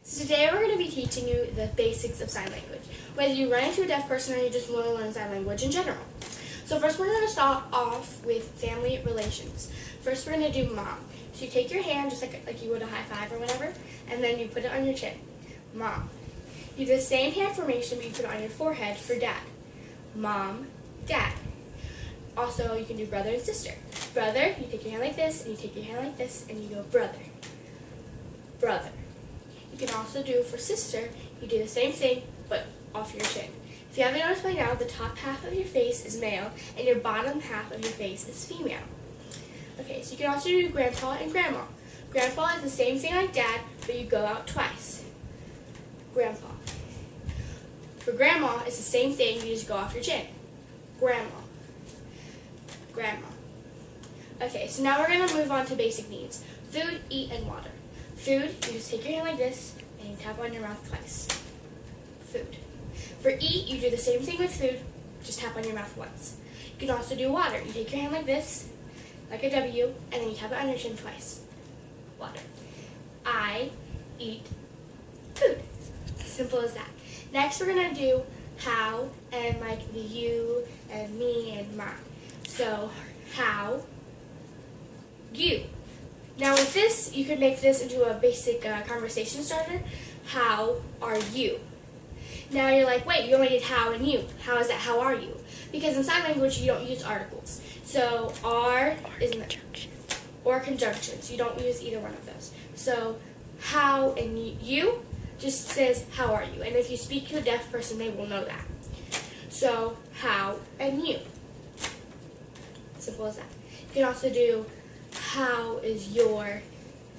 So today we're going to be teaching you the basics of sign language, whether you run into a deaf person or you just want to learn sign language in general. So first we're going to start off with family relations. First we're going to do mom. So you take your hand just like you would a high five or whatever, and then you put it on your chin. Mom. You do the same hand formation, but you put it on your forehead for dad. Mom, dad. Also, you can do brother and sister. Brother, you take your hand like this, and you take your hand like this, and you go brother. Brother. You can also do for sister, you do the same thing, but off your chin. If you haven't noticed by now, the top half of your face is male, and your bottom half of your face is female. Okay, so you can also do grandpa and grandma. Grandpa is the same thing like dad, but you go out twice. Grandpa. For grandma, it's the same thing, you just go off your chin. Grandma. Grandma. Okay, so now we're going to move on to basic needs. Food, eat, and water. Food, you just take your hand like this, and you tap on your mouth twice. Food. For eat, you do the same thing with food, just tap on your mouth once. You can also do water. You take your hand like this, like a W, and then you tap it on your chin twice. Water. I eat food. Simple as that. Next, we're going to do how, and like the you, and me, and my. So, how, you. Now with this, you could make this into a basic conversation starter. How are you? Now you're like, wait, you only did how and you. How is that, how are you? Because in sign language, you don't use articles. So are is conjunction. Or conjunctions. You don't use either one of those. So how and you just says, how are you? And if you speak to a deaf person, they will know that. So how and you. Simple as that. You can also do how is your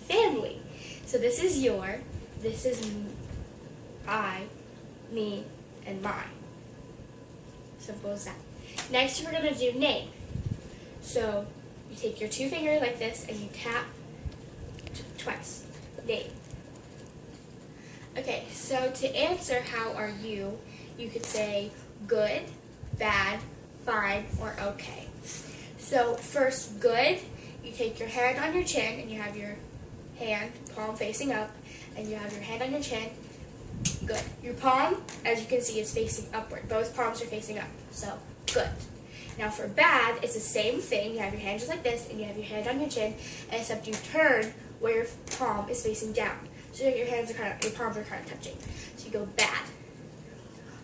family? So this is your, this is I, me, and mine. Simple as that. Next we're going to do name. So you take your two fingers like this and you tap twice. Name. Okay, so to answer how are you, you could say good, bad, fine, or okay. So first, good. You take your hand on your chin, and you have your hand, palm facing up, and you have your hand on your chin. Good. Your palm, as you can see, is facing upward. Both palms are facing up. So, good. Now for bad, it's the same thing. You have your hand just like this, and you have your hand on your chin, except you turn where your palm is facing down. So your palms are kind of touching. So you go bad.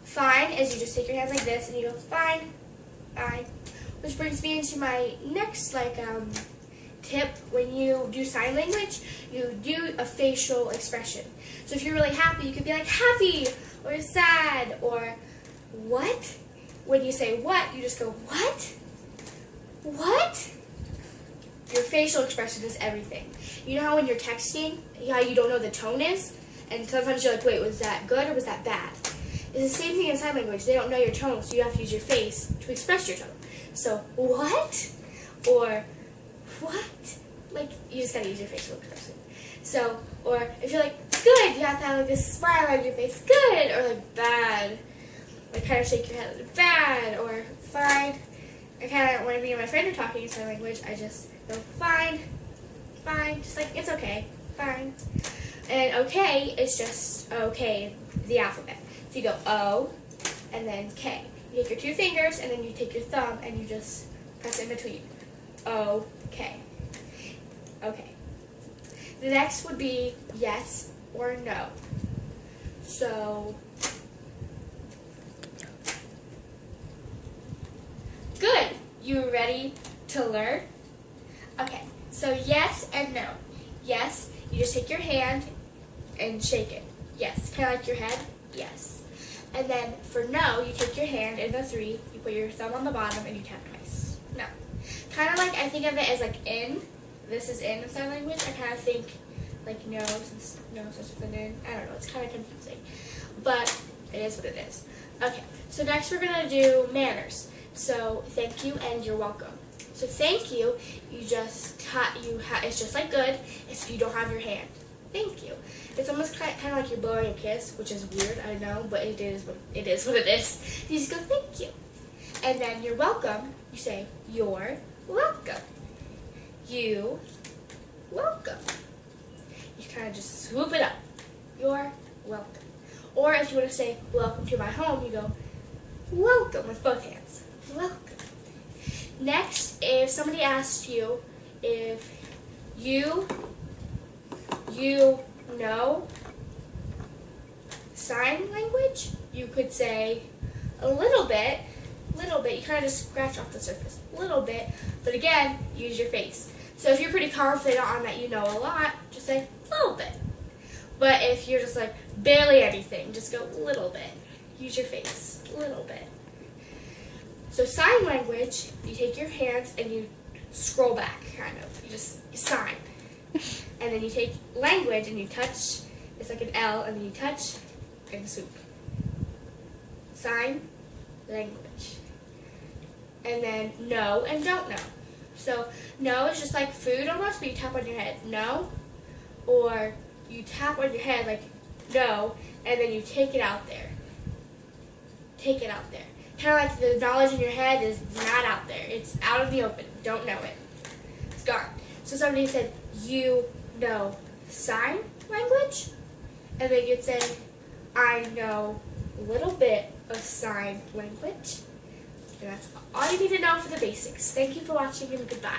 Fine is you just take your hands like this, and you go fine, fine. Which brings me into my next tip. When you do sign language, you do a facial expression. So if you're really happy, you could be like happy, or sad, or what? When you say what, you just go what? What? Your facial expression is everything. You know how when you're texting, how you don't know the tone is? And sometimes you're like, wait, was that good or was that bad? It's the same thing in sign language. They don't know your tone, so you have to use your face to express your tone. So, what? Or, what? Like, you just gotta use your facial expression. So, or if you're like, good, you have to have like this smile on your face, good, or like bad. Like kind of shake your head like bad, or fine. I kind of, when me and my friend are talking in sign language, I just go fine, fine, just like, it's okay, fine. And okay is just okay, the alphabet. So you go O, and then K. You take your two fingers, and then you take your thumb, and you just press in between. Okay. Okay. The next would be yes or no. So, good. You ready to learn? Okay. So yes and no. Yes, you just take your hand and shake it. Yes. Kind of like your head? Yes. And then for no, you take your hand in the 3, you put your thumb on the bottom, and you tap twice. No. Kind of like, I think of it as like in. This is in sign language. I kind of think like no, since no starts with an in. I don't know. It's kind of confusing. But it is what it is. Okay. So next we're going to do manners. So thank you and you're welcome. So thank you, you just, it's just like good, except you don't have your hand. Thank you. It's almost kind of like you're blowing a kiss, which is weird, I know, but it is what it is. You just go, thank you. And then you're welcome, you say, you're welcome. You welcome. You kind of just swoop it up. you're welcome. Or if you want to say, welcome to my home, you go, welcome with both hands. Welcome. Next, if somebody asks you if you know sign language, you could say a little bit, you kind of just scratch off the surface, a little bit, but again, use your face. So if you're pretty confident on that you know a lot, just say a little bit. But if you're just like barely anything, just go a little bit. Use your face, a little bit. So sign language, you take your hands and you scroll back, kind of. You sign. And then you take language and you touch, it's like an L, and then you touch and swoop. Sign language. And then know and don't know. So know is just like food almost, but you tap on your head. No. Or you tap on your head like no, and then you take it out there. Take it out there. Kind of like the knowledge in your head is not out there. It's out in the open. Don't know it. It's gone. So somebody said, you know sign language? And then you'd say, I know a little bit of sign language. And that's all you need to know for the basics. Thank you for watching and goodbye.